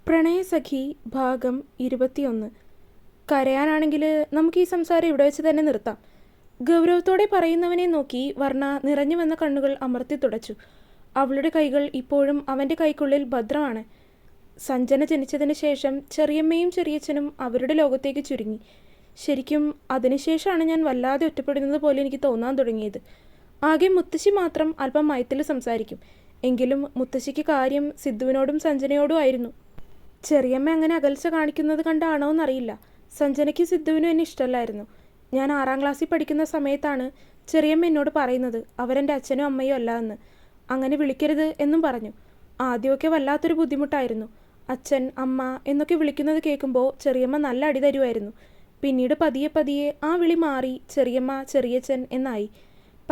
പ്രണയസഖി ഭാഗം 21. കരയാനാണെങ്കിൽ നമുക്ക് ഈ സംസാരം ഇവിടെ വെച്ച് തന്നെ നിർത്താം. ഗൗരവത്തോടെ പറയുന്നവനെ നോക്കി വർണ്ണ നിറഞ്ഞു വന്ന കണ്ണുകൾ അമർത്തി തുടച്ചു. അവളുടെ കൈകൾ ഇപ്പോഴും അവൻ്റെ കൈക്കുള്ളിൽ ഭദ്രമാണ്. സഞ്ജന ജനിച്ചതിന് ശേഷം ചെറിയമ്മയും ചെറിയച്ഛനും അവരുടെ ലോകത്തേക്ക് ചുരുങ്ങി. ശരിക്കും അതിനുശേഷമാണ് ഞാൻ വല്ലാതെ ഒറ്റപ്പെടുന്നത് പോലെ എനിക്ക് തോന്നാൻ തുടങ്ങിയത്. ആകെ മുത്തശ്ശി മാത്രം അല്പം മയത്തിൽ സംസാരിക്കും. എങ്കിലും മുത്തശ്ശിക്ക് കാര്യം സിദ്ധുവിനോടും സഞ്ജനയോടും ആയിരുന്നു. ചെറിയമ്മ അങ്ങനെ അകൽച്ച കാണിക്കുന്നത് കണ്ടാണോ എന്നറിയില്ല. സഞ്ജനയ്ക്ക് സിദ്ധുവിനും എന്നെ ഇഷ്ടമല്ലായിരുന്നു. ഞാൻ 6ാം ക്ലാസ്സിൽ പഠിക്കുന്ന സമയത്താണ് ചെറിയമ്മ എന്നോട് പറയുന്നത് അവരെൻ്റെ അച്ഛനും അമ്മയും അല്ല എന്ന്. അങ്ങനെ വിളിക്കരുത് എന്നും പറഞ്ഞു. ആദ്യമൊക്കെ വല്ലാത്തൊരു ബുദ്ധിമുട്ടായിരുന്നു. അച്ഛൻ അമ്മ എന്നൊക്കെ വിളിക്കുന്നത് കേൾക്കുമ്പോൾ ചെറിയമ്മ നല്ല അടി തരുമായിരുന്നു. പിന്നീട് പതിയെ പതിയെ ആ വിളി മാറി ചെറിയമ്മ ചെറിയച്ഛൻ എന്നായി.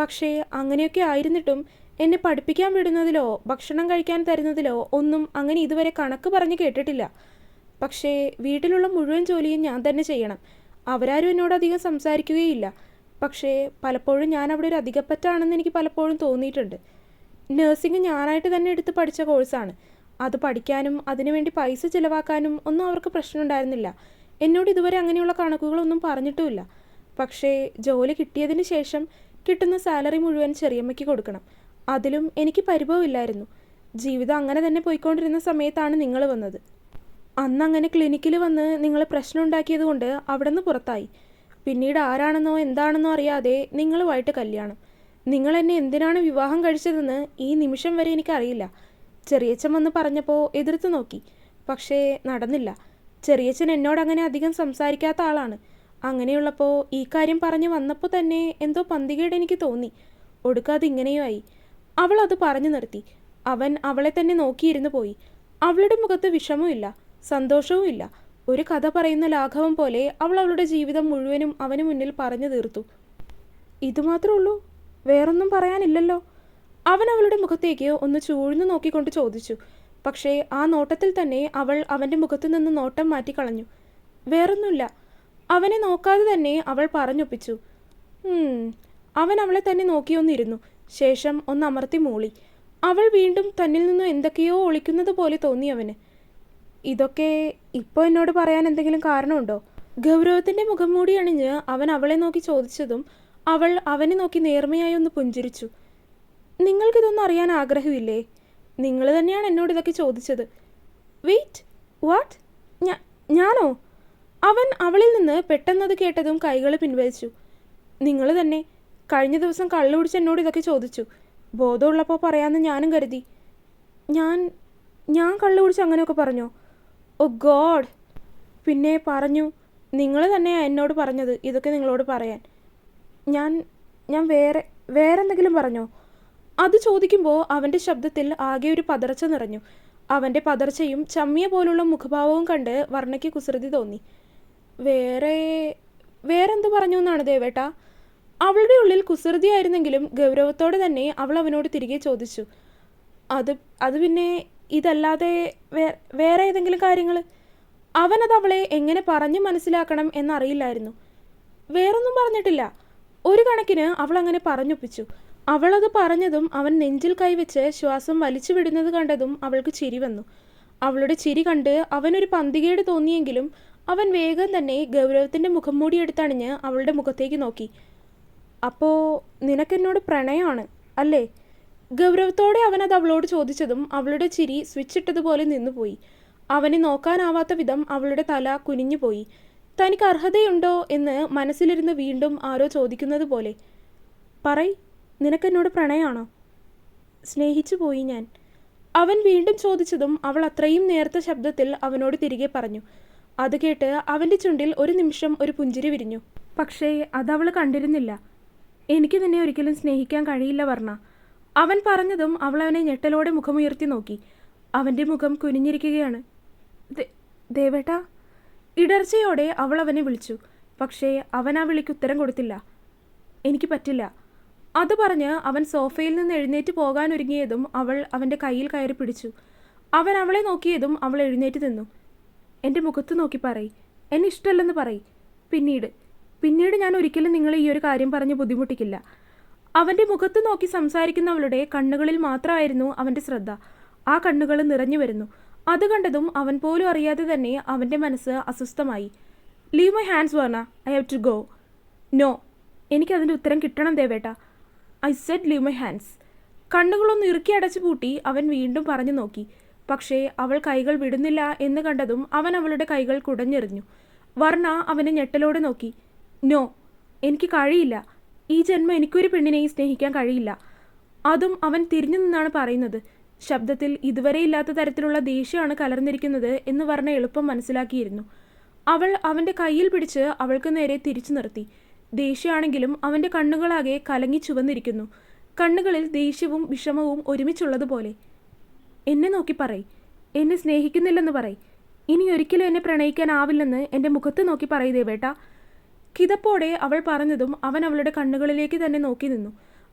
പക്ഷേ അങ്ങനെയൊക്കെ ആയിരുന്നിട്ടും എന്നെ പഠിപ്പിക്കാൻ വിടുന്നതിലോ ഭക്ഷണം കഴിക്കാൻ തരുന്നതിലോ ഒന്നും അങ്ങനെ ഇതുവരെ കണക്ക് പറഞ്ഞ് കേട്ടിട്ടില്ല. പക്ഷേ വീട്ടിലുള്ള മുഴുവൻ ജോലിയും ഞാൻ തന്നെ ചെയ്യണം. അവരാരും എന്നോട് അധികം സംസാരിക്കുകയില്ല. പക്ഷേ പലപ്പോഴും ഞാൻ അവിടെ ഒരു അധികപ്പറ്റാണെന്ന് എനിക്ക് പലപ്പോഴും തോന്നിയിട്ടുണ്ട്. നഴ്സിംഗ് ഞാനായിട്ട് തന്നെ എടുത്ത് പഠിച്ച കോഴ്സാണ്. അത് പഠിക്കാനും അതിനുവേണ്ടി പൈസ ചിലവാക്കാനും ഒന്നും അവർക്ക് പ്രശ്നമുണ്ടായിരുന്നില്ല. എന്നോട് ഇതുവരെ അങ്ങനെയുള്ള കണക്കുകളൊന്നും പറഞ്ഞിട്ടുമില്ല. പക്ഷേ ജോലി കിട്ടിയതിന് ശേഷം കിട്ടുന്ന സാലറി മുഴുവൻ ചെറിയമ്മയ്ക്ക് കൊടുക്കണം. അതിലും എനിക്ക് പരിഭവമില്ലായിരുന്നു. ജീവിതം അങ്ങനെ തന്നെ പോയിക്കൊണ്ടിരുന്ന സമയത്താണ് നിങ്ങൾ വന്നത്. അന്ന് അങ്ങനെ ക്ലിനിക്കിൽ വന്ന് നിങ്ങൾ പ്രശ്നം ഉണ്ടാക്കിയത് കൊണ്ട് അവിടെ നിന്ന് പുറത്തായി. പിന്നീട് ആരാണെന്നോ എന്താണെന്നോ അറിയാതെ നിങ്ങളുമായിട്ട് കല്യാണം. നിങ്ങൾ എന്നെ എന്തിനാണ് വിവാഹം കഴിച്ചതെന്ന് ഈ നിമിഷം വരെ എനിക്കറിയില്ല. ചെറിയച്ഛൻ വന്ന് പറഞ്ഞപ്പോൾ എതിർത്ത് നോക്കി. പക്ഷേ നടന്നില്ല. ചെറിയച്ഛൻ എന്നോട് അങ്ങനെ അധികം സംസാരിക്കാത്ത ആളാണ്. അങ്ങനെയുള്ളപ്പോൾ ഈ കാര്യം പറഞ്ഞു വന്നപ്പോൾ തന്നെ എന്തോ പന്തികേട് എനിക്ക് തോന്നി. ഒടുക്കാതെ ഇങ്ങനെയുമായി. അവൾ അത് പറഞ്ഞു നിർത്തി. അവൻ അവളെ തന്നെ നോക്കിയിരുന്നു പോയി. അവളുടെ മുഖത്ത് വിഷമവുമില്ല സന്തോഷവും ഇല്ല. ഒരു കഥ പറയുന്ന ലാഘവം പോലെ അവൾ അവളുടെ ജീവിതം മുഴുവനും അവന് മുന്നിൽ പറഞ്ഞു തീർത്തു. ഇതുമാത്രമേ ഉള്ളൂ? വേറൊന്നും പറയാനില്ലല്ലോ? അവൻ അവളുടെ മുഖത്തേക്ക് ഒന്ന് ചൂഴ്ന്നു നോക്കിക്കൊണ്ട് ചോദിച്ചു. പക്ഷേ ആ നോട്ടത്തിൽ തന്നെ അവൾ അവൻ്റെ മുഖത്തു നിന്ന് നോട്ടം മാറ്റിക്കളഞ്ഞു. വേറൊന്നുമില്ല. അവനെ നോക്കാതെ തന്നെ അവൾ പറഞ്ഞൊപ്പിച്ചു. അവൻ അവളെ തന്നെ നോക്കിയൊന്നിരുന്നു. ശേഷം ഒന്ന് അമർത്തി മൂളി. അവൾ വീണ്ടും തന്നിൽ നിന്നും എന്തൊക്കെയോ ഒളിക്കുന്നത് പോലെ തോന്നി അവന്. ഇതൊക്കെ ഇപ്പോൾ എന്നോട് പറയാൻ എന്തെങ്കിലും കാരണമുണ്ടോ? ഗൗരവത്തിൻ്റെ മുഖം മൂടി അണിഞ്ഞ് അവൻ അവളെ നോക്കി ചോദിച്ചതും അവൾ അവനെ നോക്കി നേർമയായി ഒന്ന് പുഞ്ചിരിച്ചു. നിങ്ങൾക്കിതൊന്നും അറിയാൻ ആഗ്രഹമില്ലേ? നിങ്ങൾ തന്നെയാണ് എന്നോട് ഇതൊക്കെ ചോദിച്ചത്. Wait, what? ഞാനോ? അവൻ അവളിൽ നിന്ന് പെട്ടെന്നത് കേട്ടതും കൈകൾ പിൻവലിച്ചു. നിങ്ങൾ തന്നെ കഴിഞ്ഞ ദിവസം കള്ളു കുടിച്ച് എന്നോട് ഇതൊക്കെ ചോദിച്ചു. ബോധമുള്ളപ്പോൾ പറയാമെന്ന് ഞാനും കരുതി. ഞാൻ കള്ളു കുടിച്ച് അങ്ങനെയൊക്കെ പറഞ്ഞോ? ഓ ഗോഡ്! പിന്നെ പറഞ്ഞു. നിങ്ങൾ തന്നെയാണ് എന്നോട് പറഞ്ഞത് ഇതൊക്കെ നിങ്ങളോട് പറയാൻ. ഞാൻ വേറെന്തെങ്കിലും പറഞ്ഞോ? അത് ചോദിക്കുമ്പോൾ അവൻ്റെ ശബ്ദത്തിൽ ആകെ ഒരു പതർച്ച നിറഞ്ഞു. അവൻ്റെ പതർച്ചയും ചമ്മിയ പോലുള്ള മുഖഭാവവും കണ്ട് വർണ്ണയ്ക്ക് കുസൃതി തോന്നി. വേറെന്ത് പറഞ്ഞു എന്നാണ് ദേവേട്ടാ? അവളുടെ ഉള്ളിൽ കുസൃതിയായിരുന്നെങ്കിലും ഗൗരവത്തോടെ തന്നെ അവൾ അവനോട് തിരികെ ചോദിച്ചു. അത് പിന്നെ ഇതല്ലാതെ വേറെ ഏതെങ്കിലും കാര്യങ്ങൾ? അവനത് അവളെ എങ്ങനെ പറഞ്ഞു മനസ്സിലാക്കണം എന്നറിയില്ലായിരുന്നു. വേറൊന്നും പറഞ്ഞിട്ടില്ല. ഒരു കണക്കിന് അവൾ അങ്ങനെ പറഞ്ഞൊപ്പിച്ചു. അവളത് പറഞ്ഞതും അവൻ നെഞ്ചിൽ കൈവച്ച് ശ്വാസം വലിച്ചു വിടുന്നത് കണ്ടതും അവൾക്ക് ചിരി വന്നു. അവളുടെ ചിരി കണ്ട് അവനൊരു പന്തികേട് തോന്നിയെങ്കിലും അവൻ വേഗം തന്നെ ഗൗരവത്തിൻ്റെ മുഖം മൂടിയെടുത്തണിഞ്ഞ് അവളുടെ മുഖത്തേക്ക് നോക്കി. അപ്പോൾ നിനക്കെന്നോട് പ്രണയമാണ് അല്ലേ? ഗൗരവത്തോടെ അവനത് അവളോട് ചോദിച്ചതും അവളുടെ ചിരി സ്വിച്ചിട്ടതുപോലെ നിന്നുപോയി. അവനെ നോക്കാനാവാത്ത വിധം അവളുടെ തല കുനിഞ്ഞുപോയി. തനിക്ക് അർഹതയുണ്ടോ എന്ന് മനസ്സിലിരുന്ന് വീണ്ടും ആരോ ചോദിക്കുന്നത് പോലെ. പറയ്, നിനക്കെന്നോട് പ്രണയമാണോ? സ്നേഹിച്ചു പോയി ഞാൻ. അവൻ വീണ്ടും ചോദിച്ചതും അവൾ അത്രയും നേർത്ത ശബ്ദത്തിൽ അവനോട് തിരികെ പറഞ്ഞു. അത് കേട്ട് അവൻ്റെ ചുണ്ടിൽ ഒരു നിമിഷം ഒരു പുഞ്ചിരി വിരിഞ്ഞു. പക്ഷേ അതവൾ കണ്ടിരുന്നില്ല. എനിക്ക് നിന്നെ ഒരിക്കലും സ്നേഹിക്കാൻ കഴിയില്ല വർണ്ണ. അവൻ പറഞ്ഞതും അവൾ അവനെ ഞെട്ടലോടെ മുഖമുയർത്തി നോക്കി. അവൻ്റെ മുഖം കുനിഞ്ഞിരിക്കുകയാണ്. ദേവേട്ടാ? ഇടർച്ചയോടെ അവൾ അവനെ വിളിച്ചു. പക്ഷേ അവൻ ആ വിളിക്ക് ഉത്തരം കൊടുത്തില്ല. എനിക്ക് പറ്റില്ല. അത് പറഞ്ഞ് അവൻ സോഫയിൽ നിന്ന് എഴുന്നേറ്റ് പോകാൻ ഒരുങ്ങിയതും അവൾ അവൻ്റെ കയ്യിൽ കയറി പിടിച്ചു. അവൻ അവളെ നോക്കിയതും അവൾ എഴുന്നേറ്റ് നിന്നു. എൻ്റെ മുഖത്ത് നോക്കി പറയ്, എന്നെ ഇഷ്ടമല്ലെന്ന് പറയ്. പിന്നീട് ഞാൻ ഒരിക്കലും നിങ്ങളെ ഈ ഒരു കാര്യം പറഞ്ഞ് ബുദ്ധിമുട്ടിക്കില്ല. അവൻ്റെ മുഖത്ത് നോക്കി സംസാരിക്കുന്നവളുടെ കണ്ണുകളിൽ മാത്രമായിരുന്നു അവൻ്റെ ശ്രദ്ധ. ആ കണ്ണുകൾ നിറഞ്ഞു വരുന്നു. അത് കണ്ടതും അവൻ പോലും അറിയാതെ തന്നെ അവൻ്റെ മനസ്സ് അസ്വസ്ഥമായി. Leave my hands Varna, I have to go. No, എനിക്കതിൻ്റെ ഉത്തരം കിട്ടണം ദേവേട്ട. I said leave my hands. കണ്ണുകളൊന്ന് ഇറുക്കി അടച്ചു പൂട്ടി അവൻ വീണ്ടും പറഞ്ഞു നോക്കി. പക്ഷേ അവൾ കൈകൾ വിടുന്നില്ല എന്ന് കണ്ടതും അവൻ അവളുടെ കൈകൾ കുടഞ്ഞെറിഞ്ഞു. വർണ അവനെ ഞെട്ടലോടെ നോക്കി. നോ, എനിക്ക് കഴിയില്ല. ഈ ജന്മം എനിക്കൊരു പെണ്ണിനെയും സ്നേഹിക്കാൻ കഴിയില്ല. അതും അവൻ തിരിഞ്ഞു നിന്നാണ് പറയുന്നത്. ശബ്ദത്തിൽ ഇതുവരെ ഇല്ലാത്ത തരത്തിലുള്ള ദേഷ്യമാണ് കലർന്നിരിക്കുന്നത് എന്ന് വർണ്ണ എളുപ്പം മനസ്സിലാക്കിയിരുന്നു. അവൾ അവൻ്റെ കയ്യിൽ പിടിച്ച് അവൾക്ക് നേരെ തിരിച്ചു നിർത്തി. ദേഷ്യമാണെങ്കിലും അവൻ്റെ കണ്ണുകളാകെ കലങ്ങി ചുവന്നിരിക്കുന്നു. കണ്ണുകളിൽ ദേഷ്യവും വിഷമവും ഒരുമിച്ചുള്ളതുപോലെ. എന്നെ നോക്കി പറയ്, എന്നെ സ്നേഹിക്കുന്നില്ലെന്ന് പറയ്. ഇനി ഒരിക്കലും എന്നെ പ്രണയിക്കാനാവില്ലെന്ന് എൻ്റെ മുഖത്ത് നോക്കി പറയതേ വേട്ട. കിതപ്പോടെ അവൾ പറഞ്ഞതും അവൻ അവളുടെ കണ്ണുകളിലേക്ക് തന്നെ നോക്കി നിന്നു.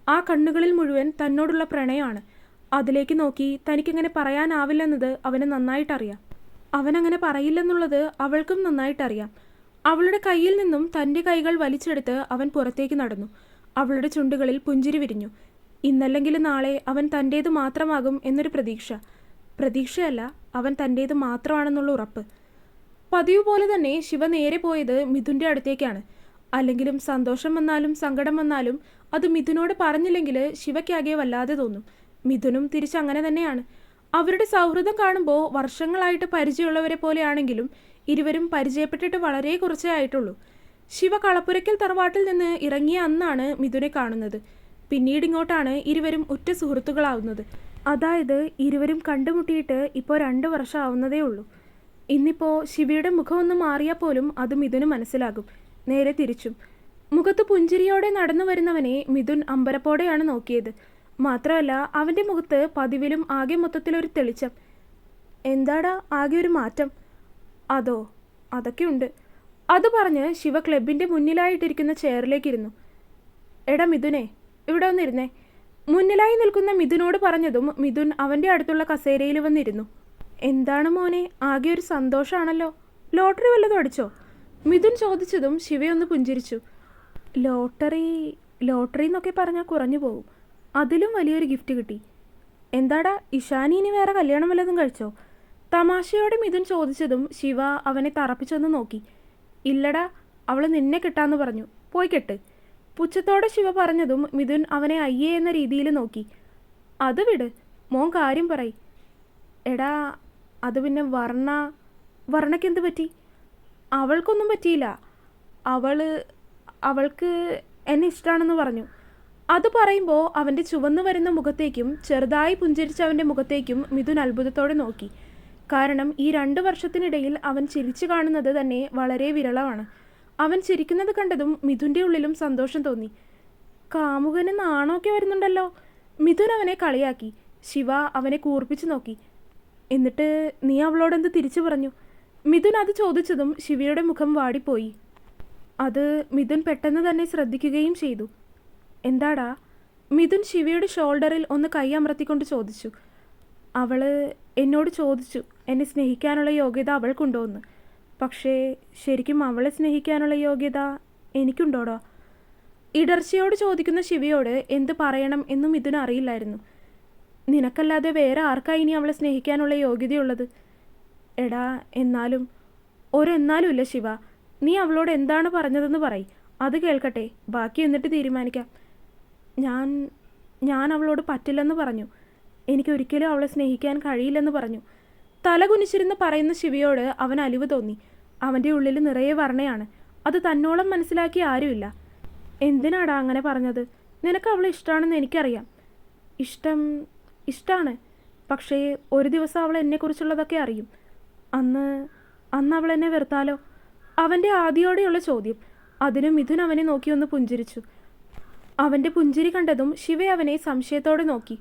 ആ കണ്ണുകളിൽ മുഴുവൻ തന്നോടുള്ള പ്രണയമാണ്. അതിലേക്ക് നോക്കി തനിക്കങ്ങനെ പറയാനാവില്ലെന്നത് അവന് നന്നായിട്ടറിയാം. അവനങ്ങനെ പറയില്ലെന്നുള്ളത് അവൾക്കും നന്നായിട്ടറിയാം. അവളുടെ കയ്യിൽ നിന്നും തൻ്റെ കൈകൾ വലിച്ചെടുത്ത് അവൻ പുറത്തേക്ക് നടന്നു. അവളുടെ ചുണ്ടുകളിൽ പുഞ്ചിരി വിരിഞ്ഞു. ഇന്നല്ലെങ്കിലും നാളെ അവൻ തൻ്റേത് മാത്രമാകും എന്നൊരു പ്രതീക്ഷ. പ്രതീക്ഷയല്ല, അവൻ തൻ്റേത് മാത്രമാണെന്നുള്ള ഉറപ്പ്. പതിവ് പോലെ തന്നെ ശിവ നേരെ പോയത് മിഥുൻ്റെ അടുത്തേക്കാണ്. അല്ലെങ്കിലും സന്തോഷം വന്നാലും സങ്കടം വന്നാലും അത് മിഥുനോട് പറഞ്ഞില്ലെങ്കിൽ ശിവയ്ക്കാകെ വല്ലാതെ തോന്നും. മിഥുനും തിരിച്ചങ്ങനെ തന്നെയാണ്. അവരുടെ സൗഹൃദം കാണുമ്പോൾ വർഷങ്ങളായിട്ട് പരിചയമുള്ളവരെ പോലെയാണെങ്കിലും ഇരുവരും പരിചയപ്പെട്ടിട്ട് വളരെ കുറച്ചേ ആയിട്ടുള്ളൂ. ശിവ കളപ്പുരയ്ക്കൽ തറവാട്ടിൽ നിന്ന് ഇറങ്ങിയ അന്നാണ് മിഥുനെ കാണുന്നത്. പിന്നീട് ഇങ്ങോട്ടാണ് ഇരുവരും ഉറ്റ സുഹൃത്തുക്കളാവുന്നത്. അതായത് ഇരുവരും കണ്ടുമുട്ടിയിട്ട് ഇപ്പോൾ 2 വർഷം ആവുന്നതേ ഉള്ളൂ. ഇന്നിപ്പോൾ ശിവയുടെ മുഖം ഒന്ന് മാറിയാൽ പോലും അത് മിഥുന് മനസ്സിലാകും. നേരെ തിരിച്ചും. മുഖത്ത് പുഞ്ചിരിയോടെ നടന്നു വരുന്നവനെ മിഥുൻ അമ്പരപ്പോടെയാണ് നോക്കിയത്. മാത്രമല്ല അവൻ്റെ മുഖത്ത് പതിവിലും ആകെ മൊത്തത്തിലൊരു തെളിച്ചം. എന്താടാ ആകെ ഒരു മാറ്റം? അതോ, അതൊക്കെ ഉണ്ട്. അത് പറഞ്ഞ് ശിവ ക്ലബിൻ്റെ മുന്നിലായിട്ടിരിക്കുന്ന ചെയറിലേക്കിരുന്നു. എടാ മിഥുനെ, ഇവിടെ വന്നിരുന്നേ. മുന്നിലായി നിൽക്കുന്ന മിഥുനോട് പറഞ്ഞതും മിഥുൻ അവൻ്റെ അടുത്തുള്ള കസേരയിൽ വന്നിരുന്നു. എന്താണ് മോനെ, ആകെ ഒരു സന്തോഷമാണല്ലോ. ലോട്ടറി വല്ലതും അടിച്ചോ? മിഥുൻ ചോദിച്ചതും ശിവയൊന്ന് പുഞ്ചിരിച്ചു. ലോട്ടറി എന്നൊക്കെ പറഞ്ഞാൽ കുറഞ്ഞു പോകും. അതിലും വലിയൊരു ഗിഫ്റ്റ് കിട്ടി. എന്താടാ, ഇഷാനി ഇനി വേറെ കല്യാണം വല്ലതും കഴിച്ചോ? തമാശയോടെ മിഥുൻ ചോദിച്ചതും ശിവ അവനെ തറപ്പിച്ചൊന്ന് നോക്കി. ഇല്ലടാ, അവൾ നിന്നെ കെട്ടാന്ന് പറഞ്ഞു. പോയി കെട്ട്. പുച്ഛത്തോടെ ശിവ പറഞ്ഞതും മിഥുൻ അവനെ അയ്യേ എന്ന രീതിയിൽ നോക്കി. അത് വിട്, മോൻ കാര്യം പറയ്. എടാ, അത് പിന്നെ വർണ്ണയ്ക്കെന്ത് പറ്റി? അവൾക്കൊന്നും പറ്റിയില്ല. അവൾക്ക് എന്നെ ഇഷ്ടമാണെന്ന് പറഞ്ഞു. അത് പറയുമ്പോൾ അവൻ്റെ ചുവന്നു വരുന്ന മുഖത്തേക്കും ചെറുതായി പുഞ്ചിരിച്ച അവൻ്റെ മുഖത്തേക്കും മിഥുൻ അത്ഭുതത്തോടെ നോക്കി. കാരണം ഈ 2 വർഷത്തിനിടയിൽ അവൻ ചിരിച്ചു കാണുന്നത് തന്നെ വളരെ വിരളമാണ്. അവൻ ചിരിക്കുന്നത് കണ്ടതും മിഥുൻ്റെ ഉള്ളിലും സന്തോഷം തോന്നി. കാമുകന് നാണമൊക്കെ വരുന്നുണ്ടല്ലോ. മിഥുൻ അവനെ കളിയാക്കി. ശിവ അവനെ കൂർപ്പിച്ചു നോക്കി. എന്നിട്ട് നീ അവളോടെന്ത് തിരിച്ചു പറഞ്ഞു? മിഥുൻ അത് ചോദിച്ചതും ശിവയുടെ മുഖം വാടിപ്പോയി. അത് മിഥുൻ പെട്ടെന്ന് തന്നെ ശ്രദ്ധിക്കുകയും ചെയ്തു. എന്താടാ? മിഥുൻ ശിവയുടെ ഷോൾഡറിൽ ഒന്ന് കൈ അമർത്തിക്കൊണ്ട് ചോദിച്ചു. അവൾ എന്നോട് ചോദിച്ചു എന്നെ സ്നേഹിക്കാനുള്ള യോഗ്യത അവൾക്കുണ്ടോയെന്ന്. പക്ഷേ ശരിക്കും അവളെ സ്നേഹിക്കാനുള്ള യോഗ്യത എനിക്കുണ്ടോടോ? ഇടർച്ചയോട് ചോദിക്കുന്ന ശിവയോട് എന്ത് പറയണം എന്നും മിഥുൻ അറിയില്ലായിരുന്നു. നിനക്കല്ലാതെ വേറെ ആർക്കായി ഇനി അവളെ സ്നേഹിക്കാനുള്ള യോഗ്യതയുള്ളത്? എടാ, എന്നാലും ഇല്ല ശിവ. നീ അവളോട് എന്താണ് പറഞ്ഞതെന്ന് പറയ്. അത് കേൾക്കട്ടെ, ബാക്കി എന്നിട്ട് തീരുമാനിക്കാം. ഞാൻ അവളോട് പറ്റില്ലെന്ന് പറഞ്ഞു. എനിക്കൊരിക്കലും അവളെ സ്നേഹിക്കാൻ കഴിയില്ലെന്ന് പറഞ്ഞു. തല കുനിച്ചിരുന്ന് പറയുന്ന ശിവയോട് അവൻ അലിവ് തോന്നി. അവൻ്റെ ഉള്ളിൽ നിറയെ വർണ്ണയാണ്. അത് തന്നോളം മനസ്സിലാക്കി ആരുമില്ല. എന്തിനാടാ അങ്ങനെ പറഞ്ഞത്? നിനക്ക് അവളെ ഇഷ്ടമാണെന്ന് എനിക്കറിയാം. ഇഷ്ടമാണ്. പക്ഷേ ഒരു ദിവസം അവൾ എന്നെക്കുറിച്ചുള്ളതൊക്കെ അറിയും. അന്ന് അവൾ എന്നെ വെറുത്താലോ? അവൻ്റെ ആദിയോടെയുള്ള ചോദ്യം. അതിന് മിഥുൻ അവനെ നോക്കി ഒന്ന് പുഞ്ചിരിച്ചു. അവൻ്റെ പുഞ്ചിരി കണ്ടതും ശിവ അവനെ സംശയത്തോടെ നോക്കി.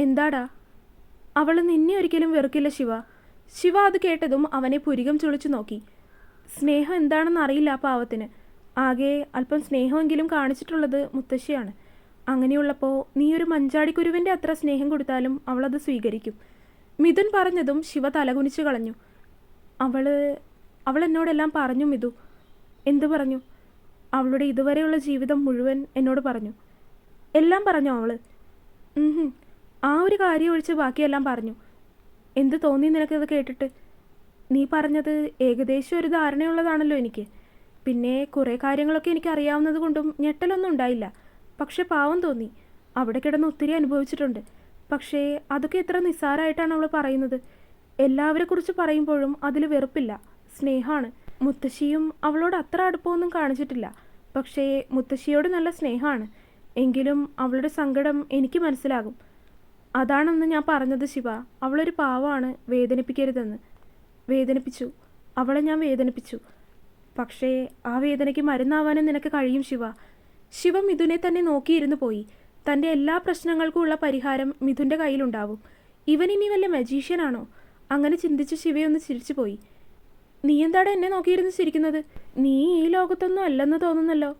എന്താടാ? അവൾ നിന്നെ ഒരിക്കലും വെറുക്കില്ല ശിവ. ശിവ അത് കേട്ടതും അവനെ പുരികം ചുളിച്ചു നോക്കി. സ്നേഹം എന്താണെന്ന് അറിയില്ല ആ പാവത്തിന്. ആകെ അല്പം സ്നേഹമെങ്കിലും കാണിച്ചിട്ടുള്ളത് മുത്തശ്ശിയാണ്. അങ്ങനെയുള്ളപ്പോൾ നീ ഒരു മഞ്ചാടിക്കുരുവിൻ്റെ അത്ര സ്നേഹം കൊടുത്താലും അവളത് സ്വീകരിക്കും. മിഥുൻ പറഞ്ഞതും ശിവ തലകുനിച്ചു കളഞ്ഞു. അവൾ എന്നോടെല്ലാം പറഞ്ഞു മിഥു. എന്തു പറഞ്ഞു? അവളുടെ ഇതുവരെയുള്ള ജീവിതം മുഴുവൻ എന്നോട് പറഞ്ഞു. എല്ലാം പറഞ്ഞോ അവൾ? ആ ഒരു കാര്യം ഒഴിച്ച് ബാക്കിയെല്ലാം പറഞ്ഞു. എന്ത് തോന്നി നിനക്കത് കേട്ടിട്ട്? നീ പറഞ്ഞത് ഏകദേശം ഒരു ധാരണയുള്ളതാണല്ലോ എനിക്ക്. പിന്നെ കുറേ കാര്യങ്ങളൊക്കെ എനിക്ക് അറിയാവുന്നത് കൊണ്ടും ഞെട്ടലൊന്നും ഉണ്ടായില്ല. പക്ഷെ പാവം തോന്നി. അവിടെ കിടന്ന് ഒത്തിരി അനുഭവിച്ചിട്ടുണ്ട്. പക്ഷേ അതൊക്കെ എത്ര നിസ്സാരമായിട്ടാണ് അവൾ പറയുന്നത്. എല്ലാവരെക്കുറിച്ച് പറയുമ്പോഴും അതിൽ വെറുപ്പില്ല, സ്നേഹമാണ്. മുത്തശ്ശിയും അവളോട് അത്ര അടുപ്പമൊന്നും കാണിച്ചിട്ടില്ല. പക്ഷേ മുത്തശ്ശിയോട് നല്ല സ്നേഹമാണ്. എങ്കിലും അവളുടെ സങ്കടം എനിക്ക് മനസ്സിലാകും. അതാണെന്ന് ഞാൻ പറഞ്ഞത് ശിവ. അവളൊരു പാവമാണ്, വേദനിപ്പിക്കരുതെന്ന്. വേദനിപ്പിച്ചു, അവളെ ഞാൻ വേദനിപ്പിച്ചു. പക്ഷേ ആ വേദനയ്ക്ക് മരുന്നാവാനും നിനക്ക് കഴിയും ശിവ. ശിവ മിഥുനെ തന്നെ നോക്കിയിരുന്നു പോയി. തൻ്റെ എല്ലാ പ്രശ്നങ്ങൾക്കും ഉള്ള പരിഹാരം മിഥുൻ്റെ കയ്യിലുണ്ടാവും. ഇവൻ ഇനി വല്ല മജീഷ്യനാണോ? അങ്ങനെ ചിന്തിച്ച് ശിവയൊന്ന് ചിരിച്ചു പോയി. നീ എന്താണ് എന്നെ നോക്കിയിരുന്ന് ചിരിക്കുന്നത്? നീ ഈ ലോകത്തൊന്നും അല്ലെന്ന് തോന്നുന്നല്ലോ.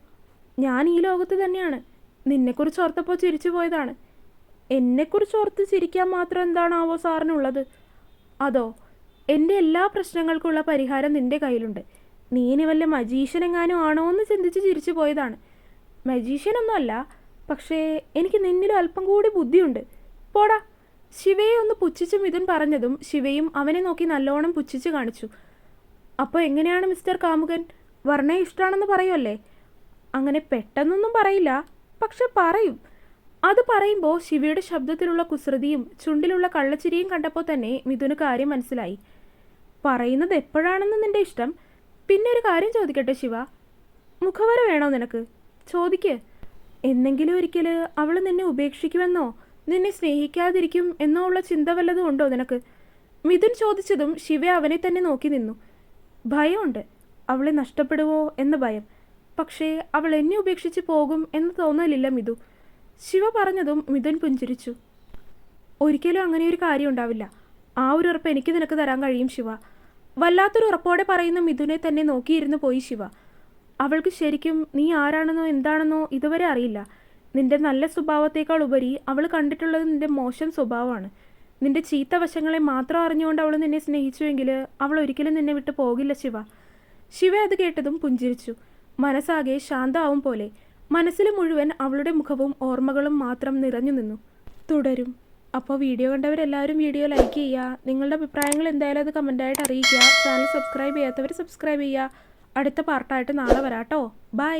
ഞാൻ ഈ ലോകത്ത് തന്നെയാണ്. നിന്നെക്കുറിച്ച് ഓർത്തപ്പോൾ ചിരിച്ചു പോയതാണ്. എന്നെക്കുറിച്ച് ഓർത്ത് ചിരിക്കാൻ മാത്രം എന്താണാവോ സാറിനുള്ളത്? അതോ, എൻ്റെ എല്ലാ പ്രശ്നങ്ങൾക്കുള്ള പരിഹാരം നിൻ്റെ കയ്യിലുണ്ട്. നീ ഇനി വല്ല മജീഷ്യനെങ്ങാനും ആണോ എന്ന് ചിന്തിച്ച് ചിരിച്ചു പോയതാണ്. മജീഷ്യനൊന്നും അല്ല, പക്ഷേ എനിക്ക് നിന്നിലും അല്പം കൂടി ബുദ്ധിയുണ്ട്. പോടാ. ശിവയെ ഒന്ന് പുച്ഛിച്ച് മിഥുൻ പറഞ്ഞതും ശിവയും അവനെ നോക്കി നല്ലോണം പുച്ഛിച്ച് കാണിച്ചു. അപ്പോൾ എങ്ങനെയാണ് മിസ്റ്റർ കാമുകൻ? വർണ്ണയെ ഇഷ്ടമാണെന്ന് പറയുമല്ലേ? അങ്ങനെ പെട്ടെന്നൊന്നും പറയില്ല, പക്ഷെ പറയും. അത് പറയുമ്പോൾ ശിവയുടെ ശബ്ദത്തിലുള്ള കുസൃതിയും ചുണ്ടിലുള്ള കള്ളച്ചിരിയും കണ്ടപ്പോൾ തന്നെ മിഥുന് കാര്യം മനസ്സിലായി. പറയുന്നത് എപ്പോഴാണെന്ന് നിന്റെ ഇഷ്ടം. പിന്നെ ഒരു കാര്യം ചോദിക്കട്ടെ ശിവ, മുഖവര വേണോ നിനക്ക്? ചോദിക്ക്. എന്നെങ്കിലും ഒരിക്കൽ അവൾ നിന്നെ ഉപേക്ഷിക്കുമെന്നോ നിന്നെ സ്നേഹിക്കാതിരിക്കും എന്നോ ഉള്ള ചിന്ത വല്ലതും ഉണ്ടോ നിനക്ക്? മിഥുൻ ചോദിച്ചതും ശിവ അവനെ തന്നെ നോക്കി നിന്നു. ഭയമുണ്ട്, അവളെ നഷ്ടപ്പെടുവോ എന്ന ഭയം. പക്ഷേ അവൾ എന്നെ ഉപേക്ഷിച്ച് പോകും എന്ന് തോന്നലില്ല മിഥു. ശിവ പറഞ്ഞതും മിഥുൻ പുഞ്ചിരിച്ചു. ഒരിക്കലും അങ്ങനെ ഒരു കാര്യം ഉണ്ടാവില്ല. ആ ഒരു ഉറപ്പ് എനിക്ക് നിനക്ക് തരാൻ കഴിയും ശിവ. വല്ലാത്തൊരു ഉറപ്പോടെ പറയുന്ന മിഥുനെ തന്നെ നോക്കിയിരുന്നു പോയി ശിവ. അവൾക്ക് ശരിക്കും നീ ആരാണെന്നോ എന്താണെന്നോ ഇതുവരെ അറിയില്ല. നിന്റെ നല്ല സ്വഭാവത്തേക്കാൾ ഉപരി അവൾ കണ്ടിട്ടുള്ളത് നിന്റെ മോശം സ്വഭാവമാണ്. നിന്റെ ചീത്ത വശങ്ങളെ മാത്രം അറിഞ്ഞുകൊണ്ട് അവൾ നിന്നെ സ്നേഹിച്ചുവെങ്കിൽ അവൾ ഒരിക്കലും നിന്നെ വിട്ടു പോകില്ല ശിവ. ശിവ അത് കേട്ടതും പുഞ്ചിരിച്ചു. മനസ്സാകെ ശാന്തമാവും പോലെ. മനസ്സിൽ മുഴുവൻ അവളുടെ മുഖവും ഓർമ്മകളും മാത്രം നിറഞ്ഞു നിന്നു. തുടരും. അപ്പോൾ വീഡിയോ കണ്ടവരെല്ലാവരും വീഡിയോ ലൈക്ക് ചെയ്യുക. നിങ്ങളുടെ അഭിപ്രായങ്ങൾ എന്തായാലും അത് കമൻറ്റായിട്ട് അറിയിക്കുക. ചാനൽ സബ്സ്ക്രൈബ് ചെയ്യാത്തവർ സബ്സ്ക്രൈബ് ചെയ്യുക. അടുത്ത പാർട്ടായിട്ട് നാളെ വരാട്ടോ. ബൈ.